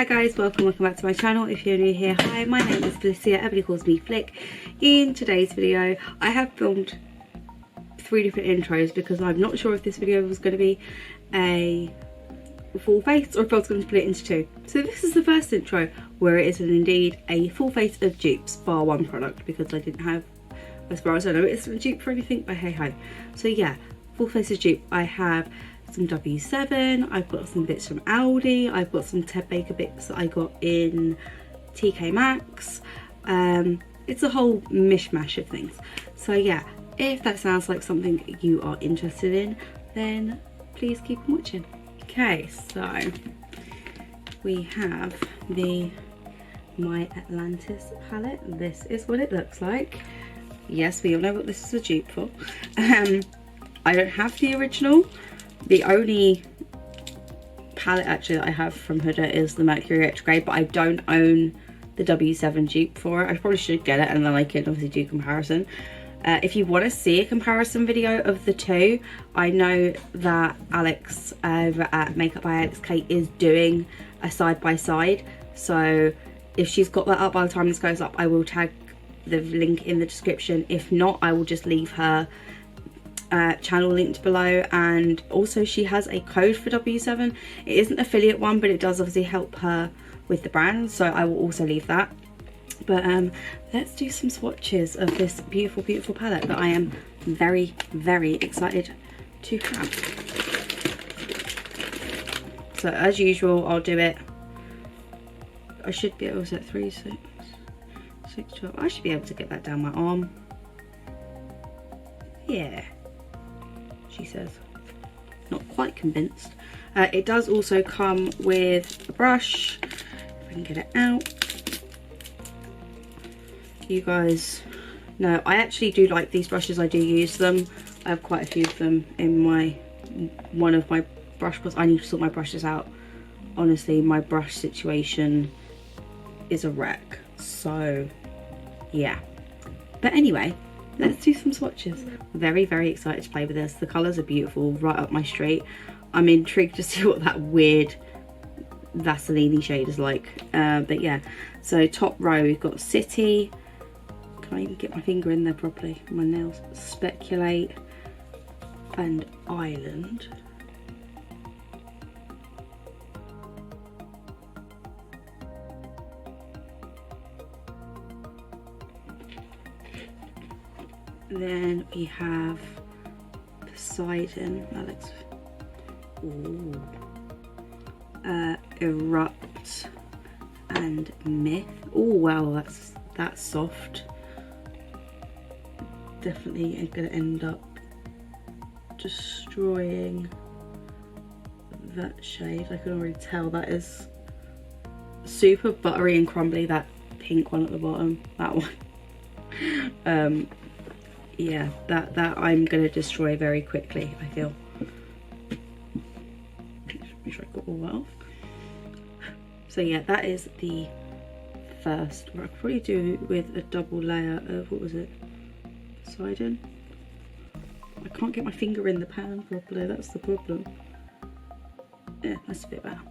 Hi guys, welcome back to my channel. If you're new here, hi, my name is Felicia, everybody calls me Flick. In today's video I have filmed 3 different intros because I'm not sure if this video was going to be a full face or if I was going to split it into 2. So this is the first intro where it is indeed a full face of dupes, bar one product, because I didn't have, as far as I know, it's a dupe for anything, but hey ho. So yeah, full face of dupe. I have some W7, I've got some bits from Aldi, I've got some Ted Baker bits that I got in TK Maxx. It's a whole mishmash of things. So yeah, if that sounds like something you are interested in, then please keep on watching. Okay, so we have the My Atlantis palette. This is what it looks like. Yes, we all know what this is a dupe for. I don't have the original. The only palette actually that I have from Huda is the Mercury Retrograde, but I don't own the W7 dupe for it. I probably should get it and then I can obviously do comparison. If you want to see a comparison video of the two, I know that Alex over at Makeup by Alex Kate is doing a side by side. So if she's got that up by the time this goes up, I will tag the link in the description. If not, I will just leave her channel linked below. And also she has a code for W7. It isn't an affiliate one, but it does obviously help her with the brand, so I will also leave that. But let's do some swatches of this beautiful palette that I am very excited to have. So as usual, I'll do it, I should be able to set 3, 6, 6, 12. I should be able to get that down my arm. Yeah, she says. Not quite convinced. It does also come with a brush, if I can get it out. You guys know I actually do like these brushes. I do use them. I have quite a few of them in one of my brush pots. I need to sort my brushes out. Honestly, my brush situation is a wreck. So yeah, but anyway, let's do some swatches. Very excited to play with this. The colours are beautiful, right up my street. I'm intrigued to see what that weird Vaseline shade is like. But yeah, so top row we've got City. Can I even get my finger in there properly? My nails. Speculate and Island. Then we have Poseidon. That looks, ooh. Erupt and Myth. Oh wow, that's soft. Definitely gonna end up destroying that shade. I can already tell that is super buttery and crumbly. That pink one at the bottom, that one. Yeah, that I'm gonna destroy very quickly, I feel. Make sure I got all that off. So yeah, that is the first. I could probably do with a double layer of, what was it, Poseidon. I can't get my finger in the pan properly, that's the problem. Yeah, that's a bit better.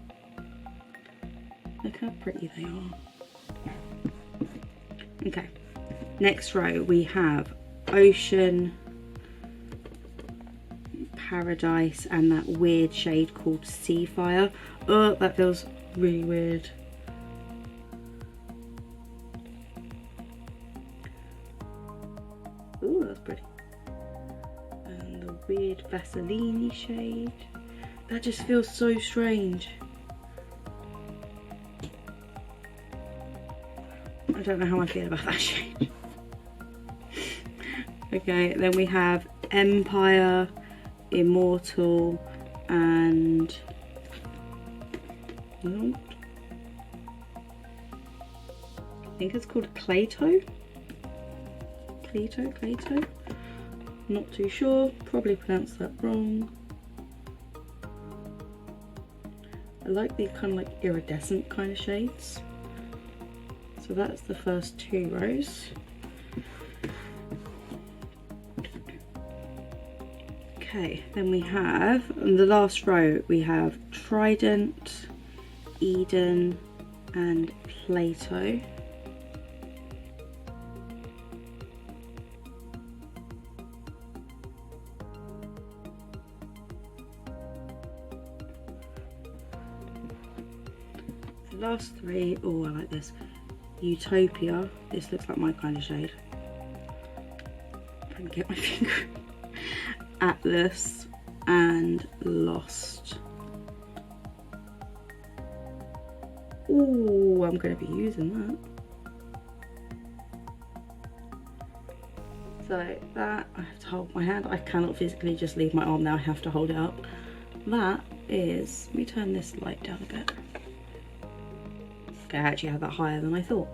Look how pretty they are. Okay, next row we have Ocean, Paradise, and that weird shade called Sea Fire. Oh, that feels really weird. Oh, that's pretty. And the weird Vaseline shade. That just feels so strange. I don't know how I feel about that shade. Okay, then we have Empire, Immortal, and I think it's called Clayto. Clayto. Not too sure. Probably pronounced that wrong. I like these kind of like iridescent kind of shades. So that's the first 2 rows. Okay, then we have, on the last row, we have Trident, Eden, and Play-Doh. The last three, oh I like this, Utopia, this looks like my kind of shade. Trying to get my finger. Atlas and Lost. Oh, I'm going to be using that. So that, I have to hold my hand. I cannot physically just leave my arm now. I have to hold it up. That is, let me turn this light down a bit. Okay, I actually have that higher than I thought.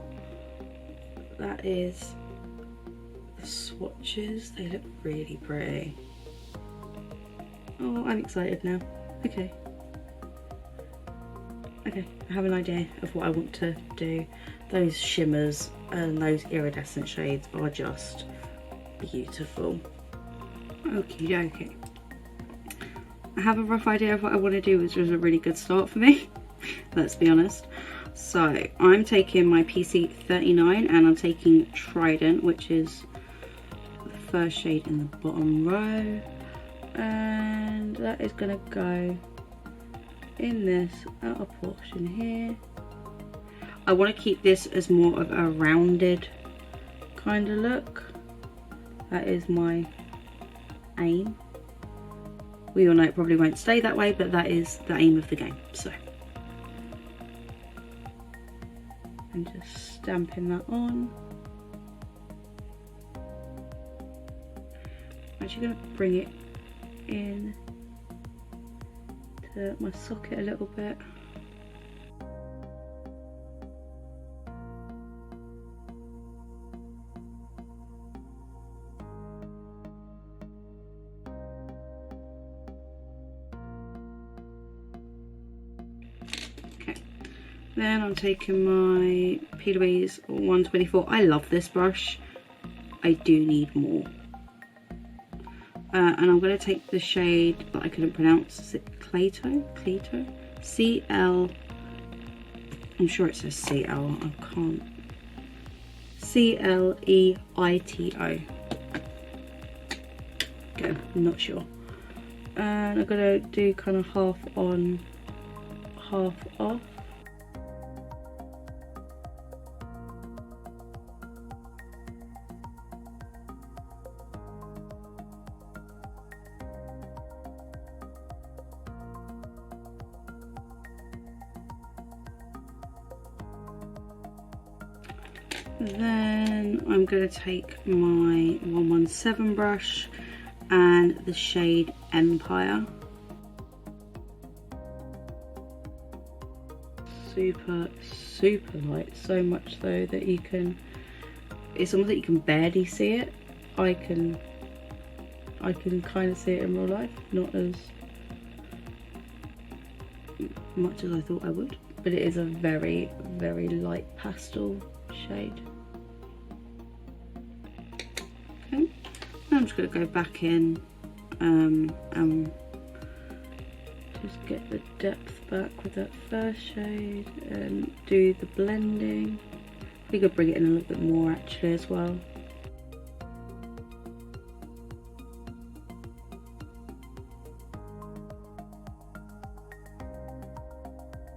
That is the swatches. They look really pretty. Oh, I'm excited now. Okay. Okay, I have an idea of what I want to do. Those shimmers and those iridescent shades are just beautiful. Okie dokie. I have a rough idea of what I want to do, which was a really good start for me. Let's be honest. So I'm taking my PC 39 and I'm taking Trident, which is the first shade in the bottom row. And that is going to go in this outer portion here. I want to keep this as more of a rounded kind of look. That is my aim. We all know it probably won't stay that way, but that is the aim of the game. So I'm just stamping that on. I'm actually going to bring it in to my socket a little bit. Okay, then I'm taking my P. Louise 124. I love this brush. I do need more. And I'm going to take the shade that I couldn't pronounce. Is it Cleito? Cleito? C-L... I'm sure it says C-L. I can't... C-L-E-I-T-O. Okay, I'm not sure. And I'm going to do kind of half on, half off. Then I'm going to take my 117 brush and the shade Empire. Super light, so much so that you can, it's almost like you can barely see it. I can kind of see it in real life, not as much as I thought I would, but it is a very light pastel shade. Okay, now I'm just going to go back in and just get the depth back with that first shade and do the blending. We could bring it in a little bit more actually as well.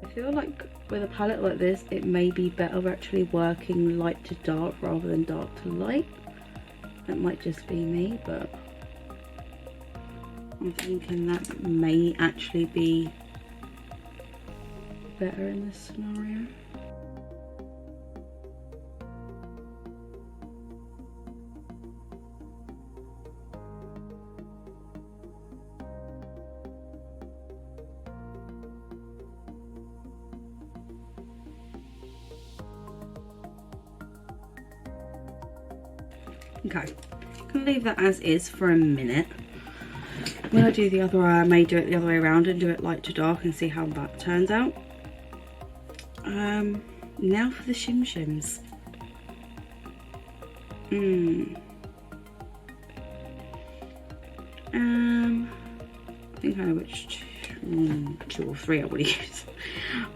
I feel like with a palette like this, it may be better actually working light to dark rather than dark to light. That might just be me, but I'm thinking that may actually be better in this scenario. Okay, I'm gonna leave that as is for a minute. When I do the other eye, I may do it the other way around and do it light to dark and see how that turns out. Now for the shim shims. I think I know which 2 or 3 I want to use.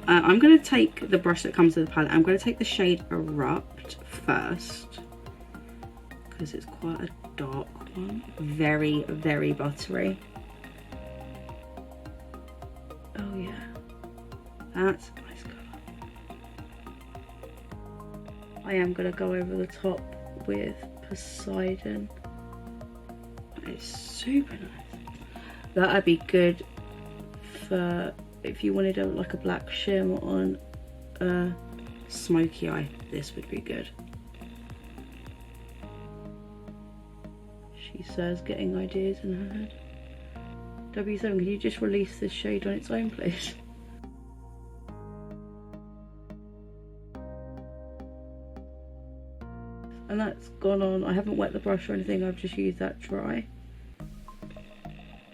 I'm going to take the brush that comes with the palette. I'm going to take the shade Erupt first, because it's quite a dark one. Very, very buttery. Oh yeah, that's a nice colour. I am going to go over the top with Poseidon. It's super nice. That'd be good for if you wanted like a black shimmer on a smoky eye. This would be good. She says, getting ideas in her head. W7, can you just release this shade on its own, please? And that's gone on. I haven't wet the brush or anything, I've just used that dry.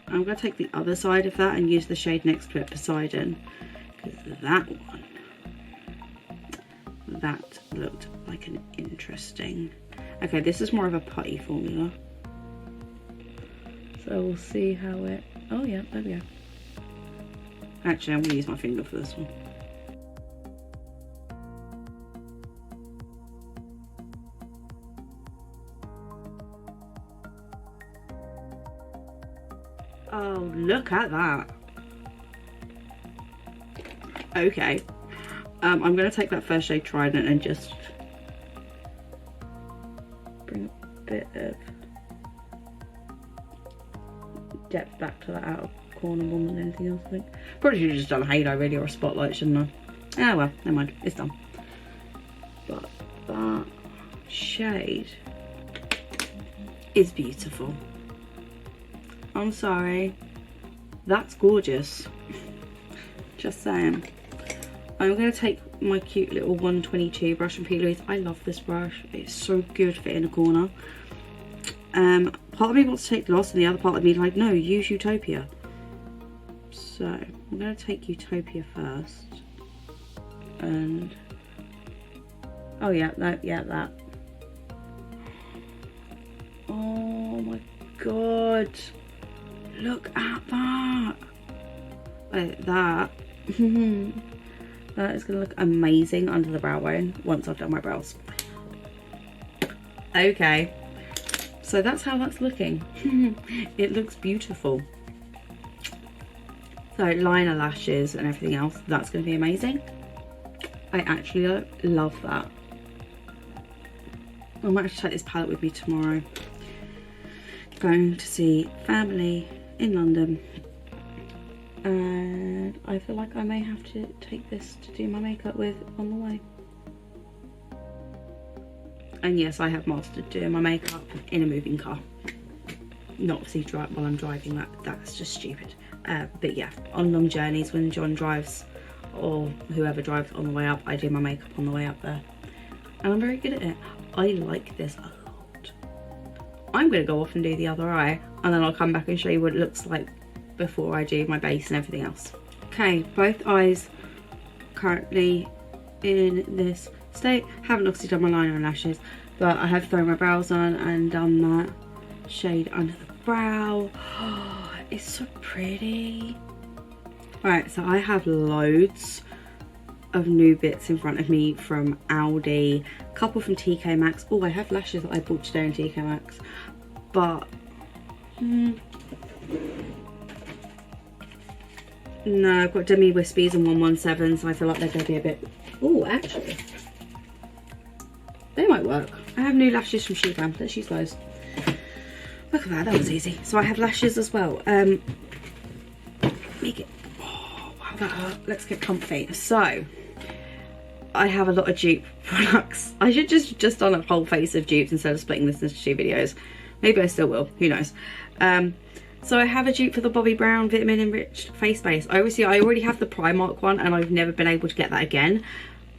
I'm going to take the other side of that and use the shade next to it, Poseidon, because that one, that looked like an interesting. Okay, this is more of a putty formula, so we'll see how it. Oh yeah, there we go. Actually, I'm going to use my finger for this one. Oh, look at that. Okay. I'm going to take that first shade Trident and just bring a bit of depth back to that outer corner more than anything else, I think. Probably should have just done a halo really, or a spotlight, shouldn't I? Oh well, never mind, it's done. But that shade is beautiful. I'm sorry. That's gorgeous. Just saying. I'm going to take my cute little 122 brush and peel loose. I love this brush. It's so good for inner corner. Part of me wants to take Gloss and the other part of me like, no, use Utopia. So I'm going to take Utopia first. And oh yeah, that. Oh my god. Look at that. That. That is going to look amazing under the brow bone once I've done my brows. Okay. So that's how that's looking. It looks beautiful. So liner, lashes and everything else, that's going to be amazing. I actually love that. I might actually take this palette with me tomorrow. Going to see family in London, and I feel like I may have to take this to do my makeup with on the way. And yes, I have mastered doing my makeup in a moving car. Not obviously while I'm driving, that's just stupid. But yeah, on long journeys when John drives or whoever drives on the way up, I do my makeup on the way up there. And I'm very good at it. I like this a lot. I'm going to go off and do the other eye, and then I'll come back and show you what it looks like before I do my base and everything else. Okay, both eyes currently in this state. Haven't obviously done my liner and lashes, but I have thrown my brows on and done that shade under the brow. Oh, it's so pretty. Right, so I have loads of new bits in front of me from Aldi, a couple from TK Maxx. Oh, I have lashes that I bought today in TK Maxx, but no, I've got Demi Wispies and 117, so I feel like they're going to be a bit. Oh, actually, they might work. I have new lashes from Shebam. Let's use those. Look at that was easy. So I have lashes as well. Make it. Oh, wow, that hurt. Let's get comfy. So I have a lot of dupe products. I should just done a whole face of dupes instead of splitting this into 2 videos. Maybe I still will, who knows. So I have a dupe for the Bobbi Brown Vitamin Enriched Face Base. I already have the Primark one and I've never been able to get that again.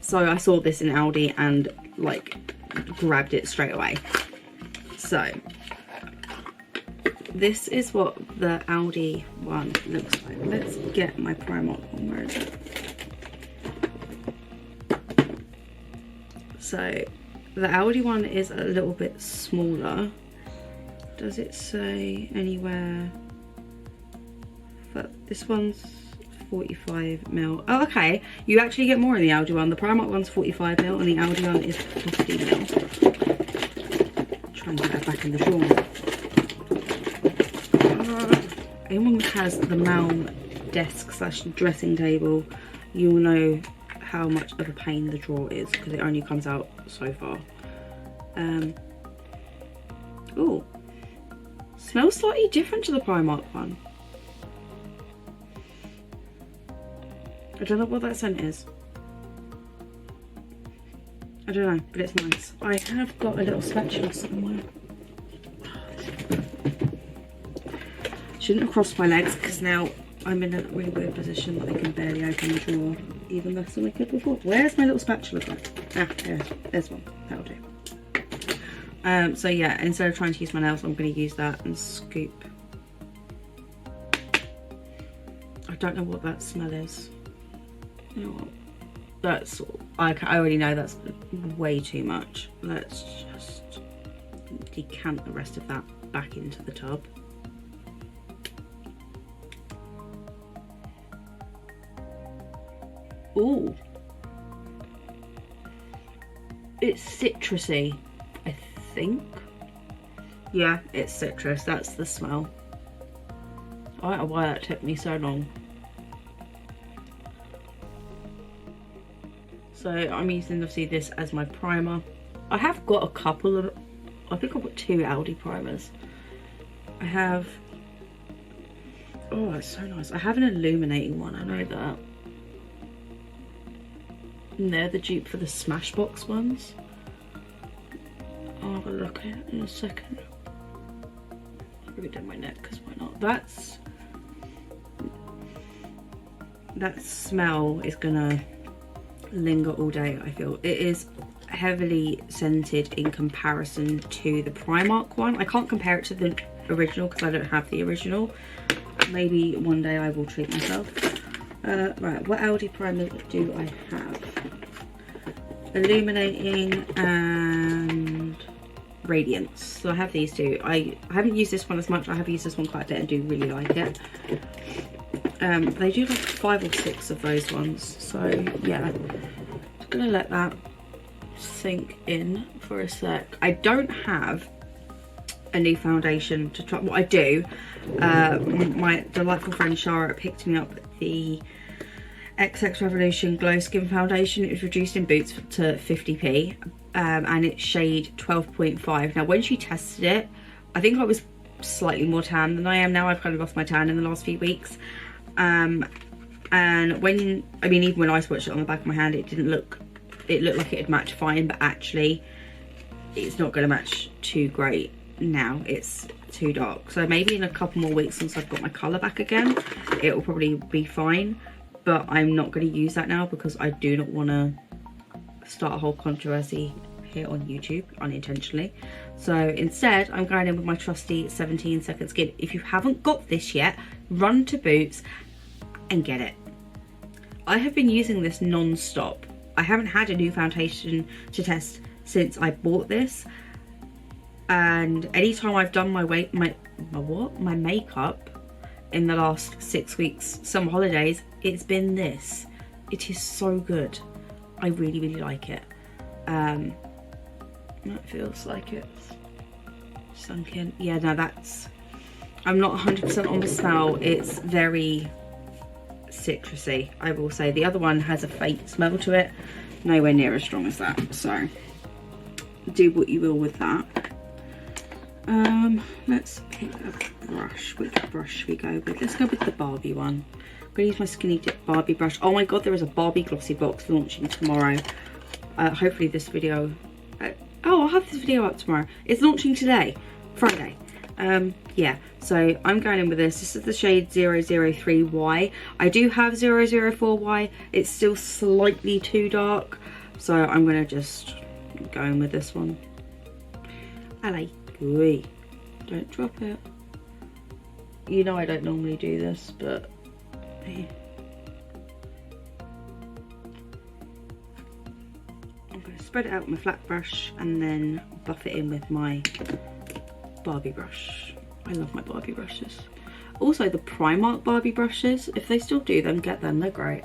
So I saw this in Aldi and like grabbed it straight away. So this is what the Aldi one looks like. Let's get my Primark one. Where is it? So the Aldi one is a little bit smaller. Does it say anywhere but this one's 45ml. Oh, okay. You actually get more in the Aldi one. The Primark one's 45ml and the Aldi one is 50ml. Try and get that back in the drawer. Anyone that has the Mal desk / dressing table, you'll know how much of a pain the drawer is because it only comes out so far. Oh, smells slightly different to the Primark one. I don't know what that scent is. I don't know, but it's nice. I have got a little spatula somewhere. Shouldn't have crossed my legs because now I'm in a really weird position that I can barely open the drawer even less than I could before. Where's my little spatula gone? Ah, there's one. That'll do. So yeah, instead of trying to use my nails, I'm going to use that and scoop. I don't know what that smell is. You know what? That's, I already know that's way too much. Let's just decant the rest of that back into the tub. Ooh, it's citrusy, I think. Yeah, it's citrus. That's the smell. I don't know why that took me so long. So I'm using obviously this as my primer. I have got a couple of, I think I've got 2 Aldi primers. I have, oh, it's so nice. I have an illuminating one, I know that. And they're the dupe for the Smashbox ones. I'll have a look at it in a second. I'll put it down my neck because why not? That smell is gonna linger all day, I feel. It is heavily scented in comparison to the Primark one. I can't compare it to the original because I don't have the original. Maybe one day I will treat myself. Right, what Aldi primer do I have? Illuminating and Radiance. So I have these two. I haven't used this one as much. I have used this one quite a bit and do really like it. They do like 5 or 6 of those ones. So yeah, just gonna let that sink in for a sec. I don't have a new foundation to try. What I do, my delightful friend Shara picked me up the XX Revolution Glow Skin Foundation. It was reduced in Boots to 50p, and it's shade 12.5. Now when she tested it, I think I was slightly more tan than I am now. I've kind of lost my tan in the last few weeks, and when, I mean, even when I swatched it on the back of my hand, it looked like it'd match fine, but actually it's not going to match too great now. It's too dark. So maybe in a couple more weeks, once I've got my colour back again, it will probably be fine. But I'm not going to use that now because I do not want to start a whole controversy here on YouTube unintentionally. So instead, I'm going in with my trusty 17 Second Skin. If you haven't got this yet, run to Boots and get it. I have been using this non-stop. I haven't had a new foundation to test since I bought this. And anytime I've done my makeup in the last 6 weeks, summer holidays, it's been this. It is so good. I really, really like it. That feels like it's sunk in. Yeah, no, that's, I'm not 100% on the smell. It's very citrusy, I will say. The other one has a faint smell to it, nowhere near as strong as that. So do what you will with that. Let's pick a brush. Which brush should we go with? Let's go with the Barbie one. I'm gonna use my Skinny Dip Barbie brush. Oh my god, there is a Barbie glossy box launching tomorrow. Hopefully this video, oh, I'll have this video up tomorrow. It's launching today, Friday. Yeah, so I'm going in with this. This is the shade 003Y. I do have 004Y. It's still slightly too dark, so I'm gonna just go in with this one. Allez. Ooh, don't drop it. You know I don't normally do this, but I'm going to spread it out with my flat brush and then buff it in with my Barbie brush. I love my Barbie brushes. Also the Primark Barbie brushes, if they still do them, get them, they're great.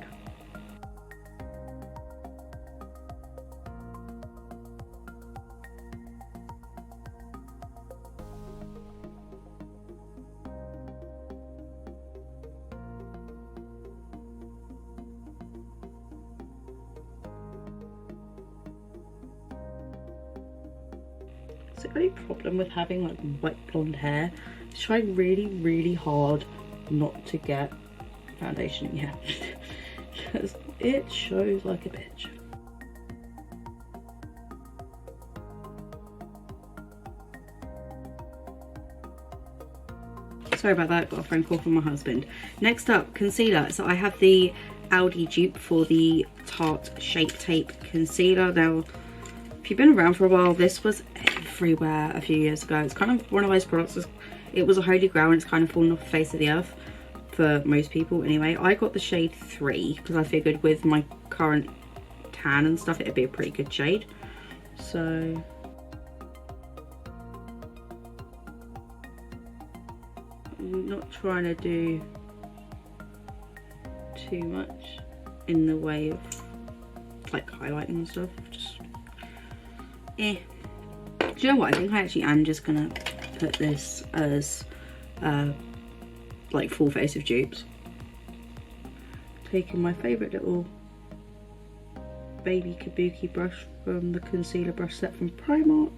So the only problem with having like wet blonde hair is trying really hard not to get foundation, yeah, because it shows like a bitch. Sorry about that, got a phone call from my husband. Next up, concealer. So I have the Aldi dupe for the Tarte Shape Tape Concealer. Now, if you've been around for a while, this was everywhere a few years ago. It's kind of one of those products, it was a holy grail and it's kind of fallen off the face of the earth for most people anyway. I got the shade 3 because I figured with my current tan and stuff it'd be a pretty good shade. So I'm not trying to do too much in the way of like highlighting and stuff, just do you know what, I think I actually am just gonna put this as like full face of dupes. Taking my favourite little baby kabuki brush from the concealer brush set from Primark.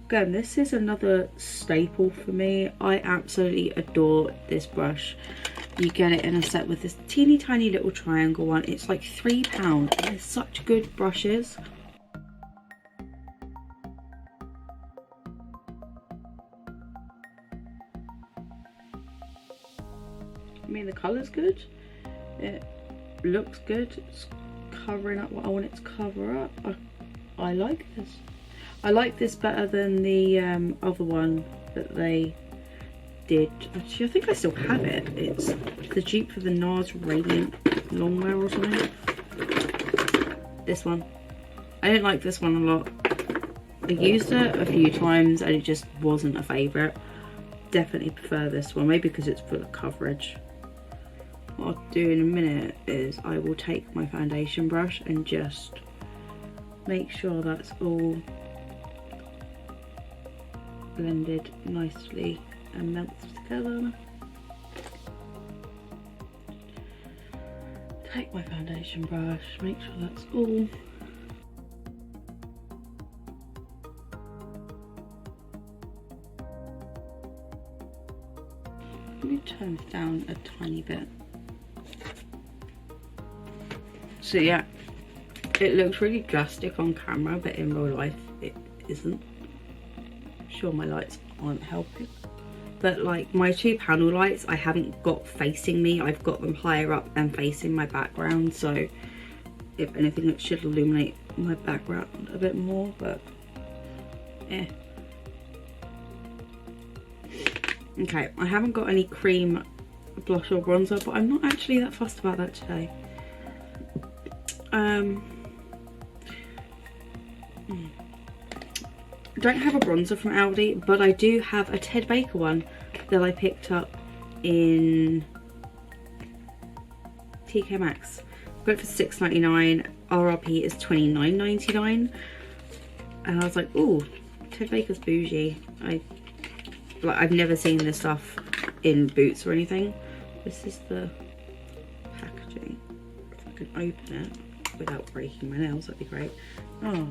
Again, this is another staple for me. I absolutely adore this brush. You get it in a set with this teeny tiny little triangle one. It's like £3 and they're such good brushes. I mean, the colour's good, it looks good, it's covering up what I want it to cover up. I like this. I like this better than the other one that they did. Actually, I think I still have it. It's the dupe for the NARS Radiant Longwear or something. This one. I didn't like this one a lot. I used it a few times and it just wasn't a favourite. Definitely prefer this one, maybe because it's full of coverage. What I'll do in a minute is I will take my foundation brush and just make sure that's all blended nicely and melts together. Take my foundation brush, make sure that's all. Let me turn it down a tiny bit. So yeah, it looks really drastic on camera, but in real life it isn't. I'm sure my lights aren't helping. But like my two panel lights, I haven't got facing me. I've got them higher up and facing my background. So if anything, it should illuminate my background a bit more, but yeah. Okay, I haven't got any cream blush or bronzer, but I'm not actually that fussed about that today. Don't have a bronzer from Aldi, but I do have a Ted Baker one that I picked up in TK Maxx. Got it for £6.99, RRP is £29.99, and I was like, oh, Ted Baker's bougie. I've never seen this stuff in Boots or anything. This is the packaging. If I can open it without breaking my nails, that'd be great. Oh,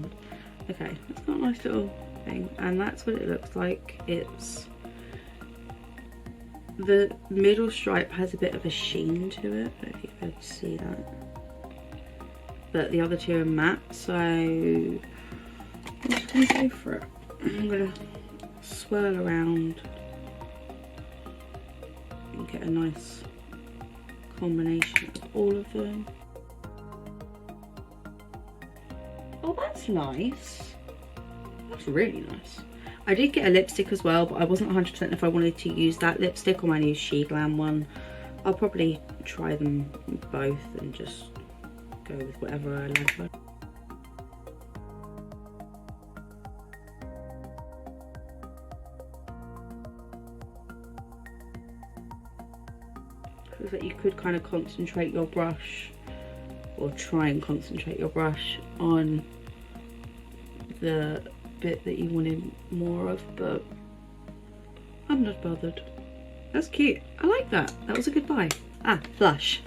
okay, it's got a nice little thing, and that's what it looks like. It's the middle stripe has a bit of a sheen to it. I don't know if you can see that, but the other two are matte, so I'm just gonna go for it. I'm gonna swirl around and get a nice combination of all of them. Oh, that's nice. That's really nice. I did get a lipstick as well, but I wasn't 100% if I wanted to use that lipstick or my new She Glam one. I'll probably try them both and just go with whatever I like. that you could kind of concentrate your brush, or try and concentrate your brush on the bit that you wanted more of, but I'm not bothered. That's cute. I like that. That was a good buy. Ah, blush.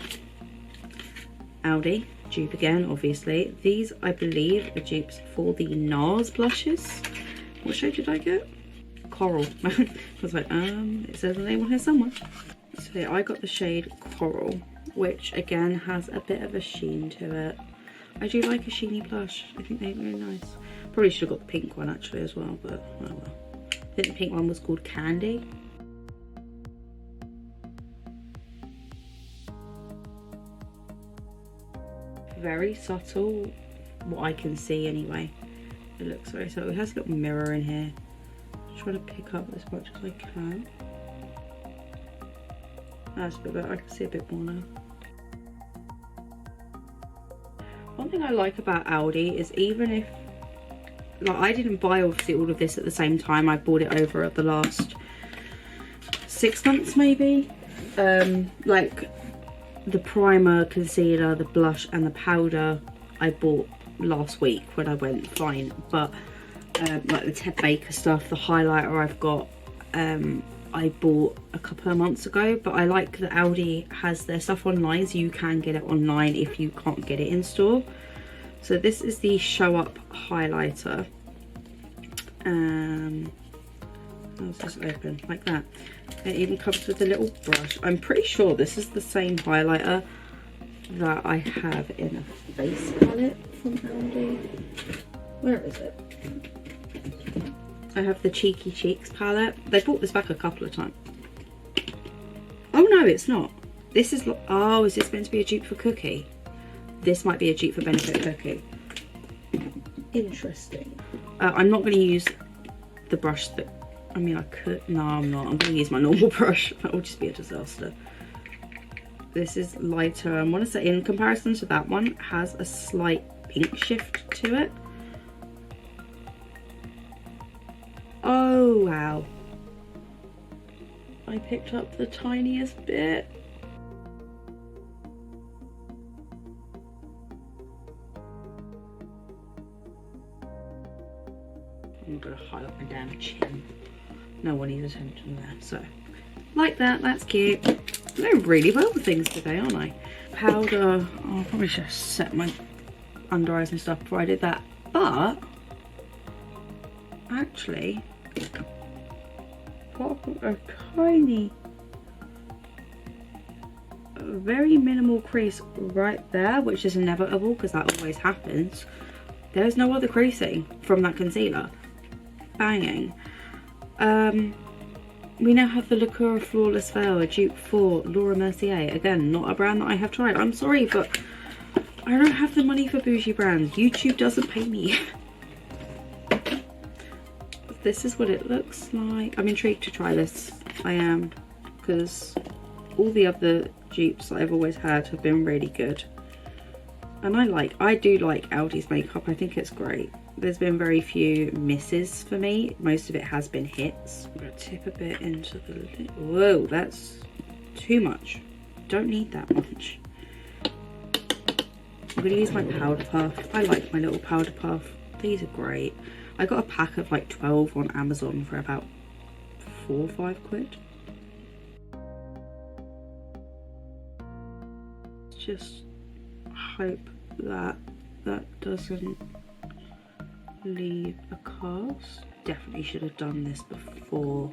Aldi. Dupe again, obviously. These, I believe, are dupes for the NARS blushes. What shade did I get? Coral. I was like, it says the name on here somewhere. So I got the shade Coral, which again has a bit of a sheen to it. I do like a sheeny blush. I think they're really nice. Probably should have got the pink one actually as well, but oh well. I think the pink one was called Candy. Very subtle, what I can see anyway. It looks very subtle. It has a little mirror in here. I'm trying to pick up as much as I can. That's a bit better. I can see a bit more now. One thing I like about Aldi is, even if, like, I didn't buy obviously all of this at the same time. I bought it over the last 6 months maybe. Like the primer, concealer, the blush and the powder I bought last week when I went fine, but like the Ted Baker stuff, the highlighter I've got, I bought a couple of months ago. But I like that Aldi has their stuff online, so you can get it online if you can't get it in store. So this is the Show Up highlighter. Let's just open like that. It even comes with a little brush. I'm pretty sure this is the same highlighter that I have in a face palette from Aldi. Where is it? I have the Cheeky Cheeks palette. They brought this back a couple of times. Oh no, it's not. This is, oh, is this meant to be a dupe for Cookie? This might be a dupe for Benefit Cookie. Interesting. I'm not going to use the brush that, I mean I could, no I'm not. I'm going to use my normal brush. That will just be a disaster. This is lighter. I want to say in comparison to that one, it has a slight pink shift to it. Oh wow. I picked up the tiniest bit. I'm going to highlight my damn chin. No one needs attention there. So, like that, that's cute. I'm doing really well with things today, aren't I? Powder, oh, I probably should have set my under eyes and stuff before I did that. But, actually, got a tiny, very minimal crease right there, which is inevitable because that always happens. There's no other creasing from that concealer. Banging. We now have the Lacura Flawless Veil, a dupe for Laura Mercier. Again, not a brand that I have tried. I'm sorry, but I don't have the money for bougie brands. YouTube doesn't pay me. This is what it looks like. I'm intrigued to try this. I am, because all the other dupes that I've always had have been really good. And I do like Aldi's makeup. I think it's great. There's been very few misses for me. Most of it has been hits. I'm going to tip a bit into the lid. Whoa, that's too much. Don't need that much. I'm going to use my powder puff. I like my little powder puff. These are great. I got a pack of like 12 on Amazon for about 4 or 5 quid. Just hope that that doesn't leave a cast. Definitely should have done this before.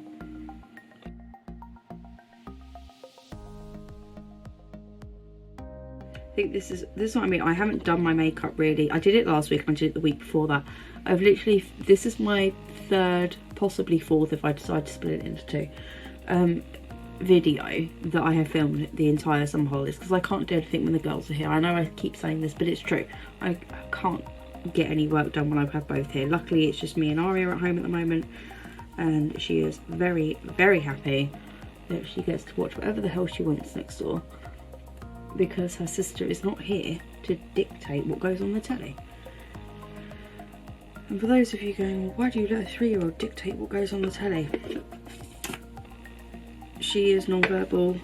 I think this is what I mean. I haven't done my makeup really. I did it last week and I did it the week before that. I've literally, this is my 3rd, possibly 4th if I decide to split it into 2, video that I have filmed the entire summer holidays, because I can't do anything when the girls are here. I know I keep saying this, but it's true. I can't get any work done when I have both here. Luckily it's just me and Aria at home at the moment, and she is very, very happy that she gets to watch whatever the hell she wants next door, because her sister is not here to dictate what goes on the telly. And for those of you going, well, why do you let a 3-year-old dictate what goes on the telly? She is non-verbal.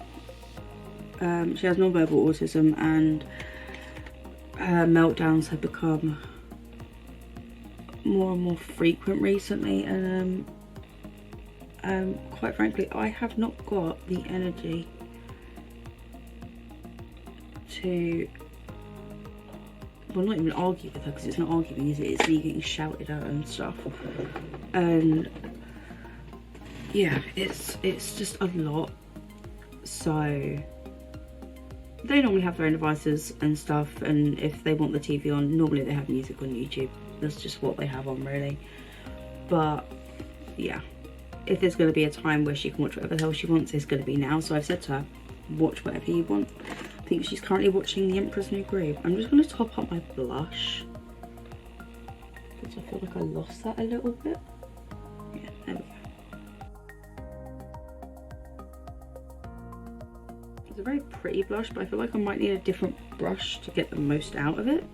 She has non-verbal autism, and her meltdowns have become more and more frequent recently, and quite frankly, I have not got the energy to, well, not even argue with her, because it's not arguing, is it? It's me getting shouted at and stuff. And yeah, it's just a lot. So they normally have their own devices and stuff, and if they want the TV on, normally they have music on YouTube. That's just what they have on, really. But yeah, if there's going to be a time where she can watch whatever the hell she wants, it's going to be now. So I've said to her, watch whatever you want. I think she's currently watching The Emperor's New Groove. I'm just going to top up my blush, because I feel like I lost that a little bit. Yeah, there we go. It's a very pretty blush, but I feel like I might need a different brush to get the most out of it.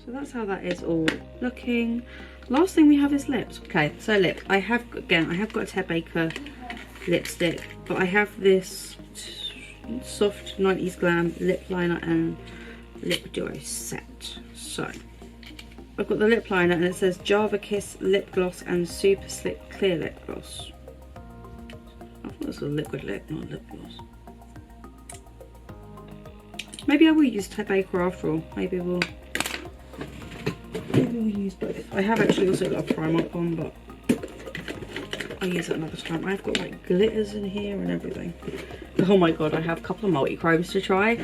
So that's how that is all looking. Last thing we have is lips. Okay, so lip. I have got a Ted Baker lipstick, but I have this soft 90s glam lip liner and lip duo set. So I've got the lip liner, and it says Java Kiss lip gloss and super slick clear lip gloss. I thought this was a liquid lip, not a lip gloss. Maybe I will use Ted Baker after all. Maybe we'll use both. I have actually also got a Primark one, but I'll use it another time. I've got like glitters in here and everything. Oh my god, I have a couple of multi-chromes to try.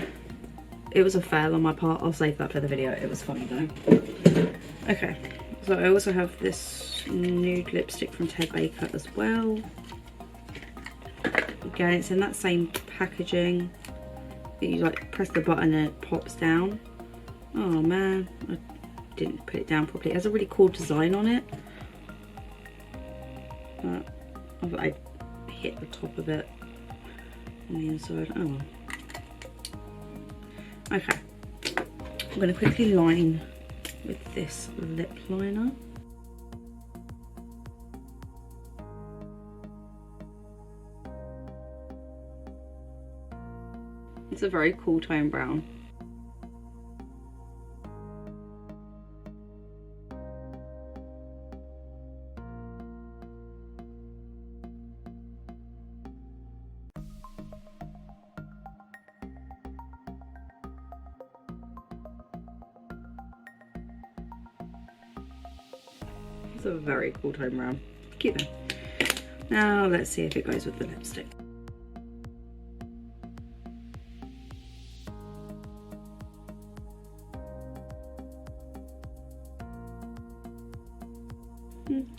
It was a fail on my part. I'll save that for the video. It was funny though. Okay, so I also have this nude lipstick from Ted Baker as well. Again, it's in that same packaging. You like press the button and it pops down. Oh man, I didn't put it down properly. It has a really cool design on it. I hit the top of it on the inside. Oh well. Okay, I'm going to quickly line with this lip liner. It's a very cool tone brown. It's a very cool tone brown. Cute though. Now let's see if it goes with the lipstick.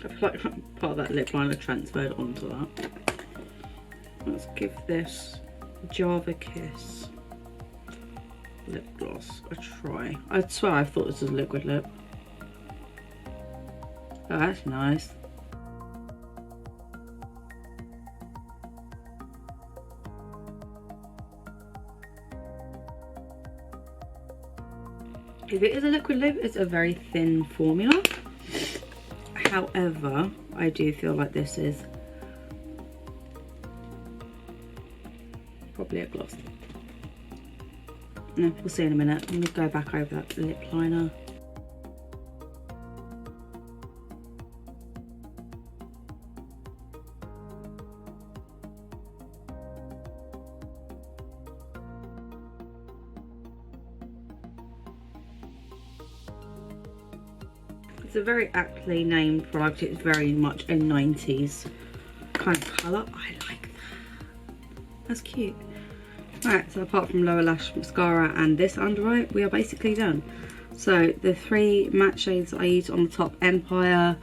I feel like part of that lip liner transferred onto that. Let's give this Java Kiss lip gloss a try. I swear I thought this was liquid lip. Oh, that's nice. If it is a liquid lip, it's a very thin formula. However, I do feel like this is probably a gloss. No, we'll see in a minute. I'm going to go back over that lip liner. It's a very aptly named product. It's very much a 90s kind of colour. I like that. That's cute. Alright, so apart from lower lash mascara and this under eye, we are basically done. So the three matte shades I use on the top, Empire,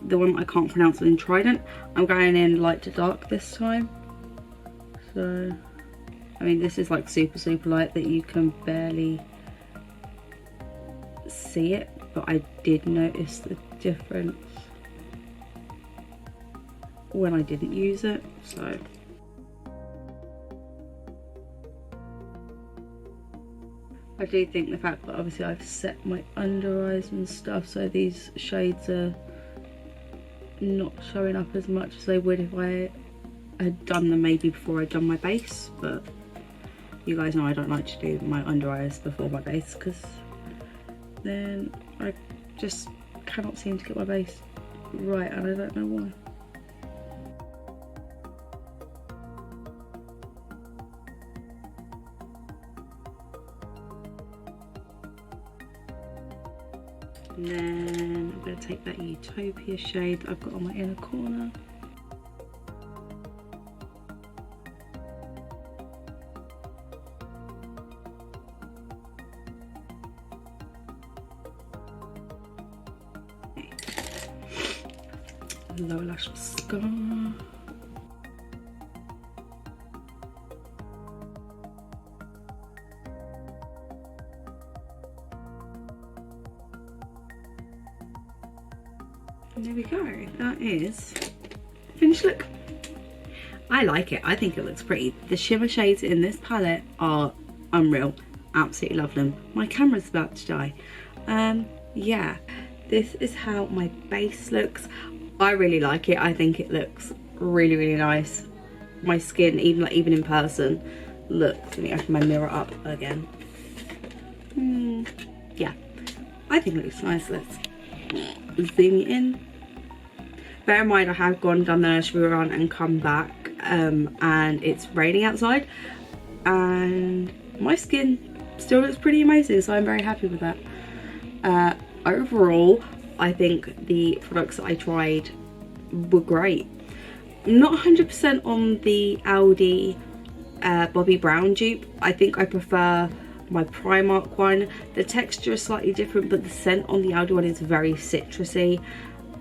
the one I can't pronounce, in Trident, I'm going in light to dark this time. So, I mean, this is like super light that you can barely see it. But I did notice the difference when I didn't use it, so. I do think the fact that obviously I've set my under eyes and stuff, so these shades are not showing up as much as they would if I had done them maybe before I'd done my base, but You guys know I don't like to do my under eyes before my base, because then I just cannot seem to get my base right, and I don't know why. And then I'm going to take that Utopia shade that I've got on my inner corner. Lower lash mascara. And there we go, that is finished look. I like it, I think it looks pretty. The shimmer shades in this palette are unreal, absolutely love them. My camera's about to die. Yeah, this is how my base looks. I really like it, I think it looks really, really nice. My skin, even in person, looks, let me open my mirror up again. Yeah, I think it looks nice. Let's zoom it in. Bear in mind I have done the nursery run and come back, and it's raining outside, and my skin still looks pretty amazing, so I'm very happy with that. Overall, I think the products that I tried were great. Not 100% on the Aldi Bobbi Brown dupe. I think I prefer my Primark one. The texture is slightly different, but the scent on the Aldi one is very citrusy,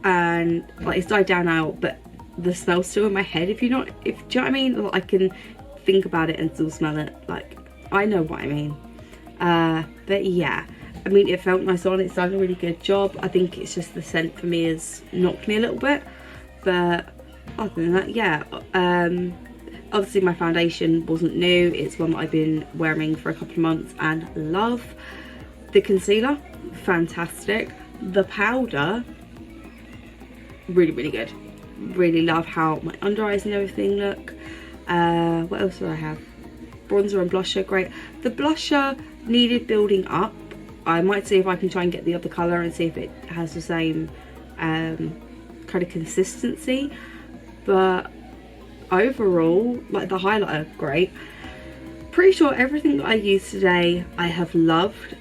and like it's died down now, but the smell's still in my head. Do you know what I mean? Like, I can think about it and still smell it. Like, I know what I mean. But yeah, I mean, it felt nice on, it's done a really good job. I think it's just the scent for me has knocked me a little bit, but other than that, yeah. Obviously my foundation wasn't new, it's one that I've been wearing for a couple of months and love. The concealer, fantastic. The powder, really, really good. Really love how my under eyes and everything look. What else do I have? Bronzer and blusher, great. The blusher needed building up. I might see if I can try and get the other colour and see if it has the same kind of consistency, but overall, like, the highlighter, great. Pretty sure everything that I used today I have loved.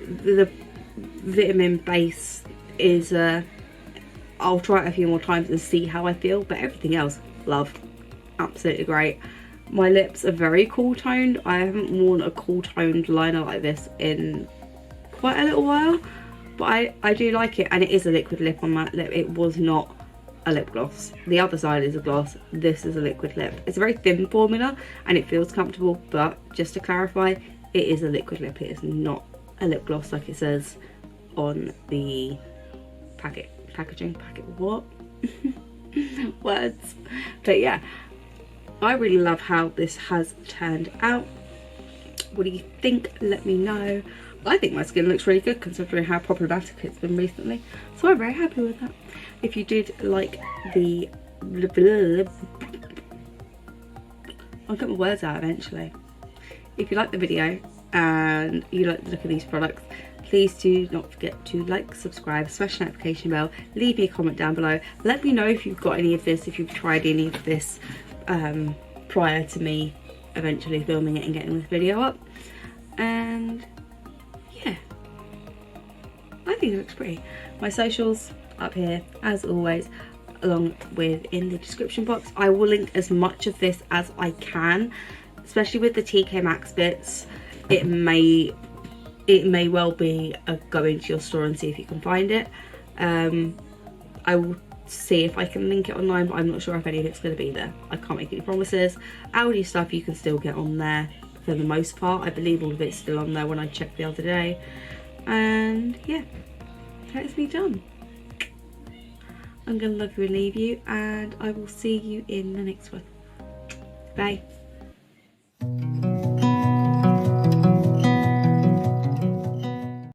The vitamin base is I'll try it a few more times and see how I feel, but everything else, loved. Absolutely great. My lips are very cool toned. I haven't worn a cool toned liner like this in quite a little while, but I do like it, and it is a liquid lip on that lip. It was not a lip gloss. The other side is a gloss, this is a liquid lip. It's a very thin formula and it feels comfortable, but just to clarify, it is a liquid lip. It is not a lip gloss like it says on the packaging, what? Words. But yeah, I really love how this has turned out. What do you think? Let me know. I think my skin looks really good considering how problematic it's been recently, so I'm very happy with that. If you did like the I'll get my words out eventually. If you like the video and you like the look of these products, please do not forget to like, subscribe, smash the notification bell, leave me a comment down below. Let me know if you've got any of this, if you've tried any of this prior to me eventually filming it and getting this video up. And yeah, I think it looks pretty. My socials up here as always, along with in the description box. I will link as much of this as I can, especially with the TK Maxx bits. It may well be a go into your store and see if you can find it. I will see if I can link it online, but I'm not sure if any of it's going to be there. I can't make any promises. Aldi stuff you can still get on there for the most part. I believe all of it's still on there when I checked the other day. And yeah, that's me done. I'm gonna love you and leave you, and I will see you in the next one. Bye.